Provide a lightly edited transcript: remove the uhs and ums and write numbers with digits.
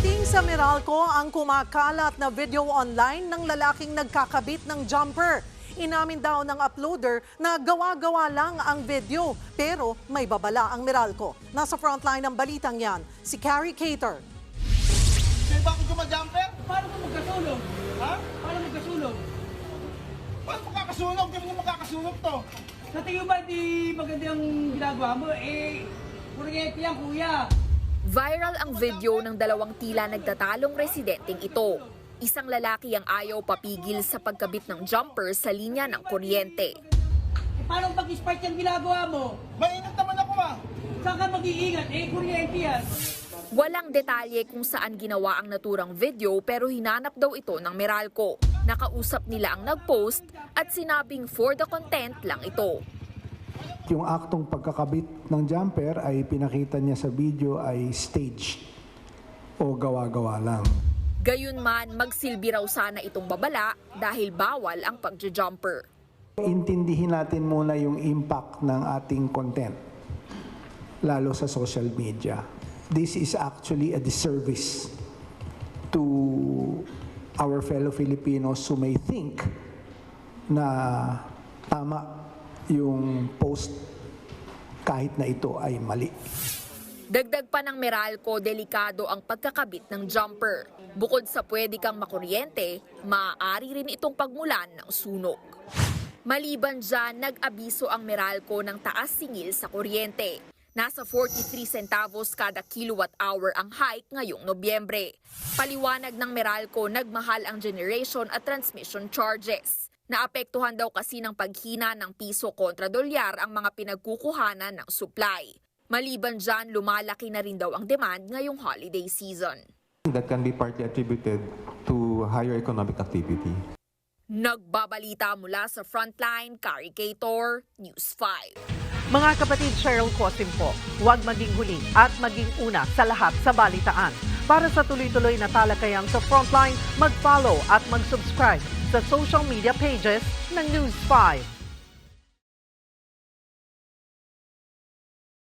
Pagdating sa Meralco, ang kumakalat na video online ng lalaking nagkakabit ng jumper. Inamin daw ng uploader na gawa-gawa lang ang video, pero may babala ang Meralco. Nasa frontline ng balitang yan, si Carrie Cater. Sir, bakit gumajumper? Paano ka magkasulog? Ha? Paano magkasulog? Paano makakasunog? Di mo makakasunog to. Sa tingin ba di maganda yung ginagawa mo? Kuryente yan, kuya. Viral ang video ng dalawang tila nagtatalong residenteng ito. Isang lalaki ang ayaw papigil sa pagkabit ng jumper sa linya ng kuryente. Paano pag-spark yung ginagawa mo? Mainit naman ako Saan ka mag-iingat? Kuryente yan. Walang detalye kung saan ginawa ang naturang video pero hinanap daw ito ng Meralco. Nakausap nila ang nag-post at sinabing for the content lang ito. Yung aktong pagkakabit ng jumper ay pinakita niya sa video ay stage o gawa-gawa lang. Gayunman, magsilbi raw sana itong babala dahil bawal ang pagja-jumper. Intindihin natin muna yung impact ng ating content, lalo sa social media. This is actually a disservice to our fellow Filipinos who may think na tama yung post kahit na ito ay mali. Dagdag pa ng Meralco, delikado ang pagkakabit ng jumper. Bukod sa pwede kang makuryente, maaari rin itong pagmulan ng sunog. Maliban dyan, nag-abiso ang Meralco ng taas singil sa kuryente. Nasa 43 centavos kada kilowatt hour ang hike ngayong Nobyembre. Paliwanag ng Meralco, nagmahal ang generation at transmission charges. Naapektuhan daw kasi ng paghina ng piso kontra dolyar ang mga pinagkukuhanan ng supply. Maliban dyan, lumalaki na rin daw ang demand ngayong holiday season. That can be partly attributed to higher economic activity. Nagbabalita mula sa Frontline, Carrie Cater, News 5. Mga kapatid, Cheryl Cosim po, huwag maging huli at maging una sa lahat sa balitaan. Para sa tuloy-tuloy na talakayan sa Frontline, mag-follow at mag-subscribe sa social media pages ng News 5.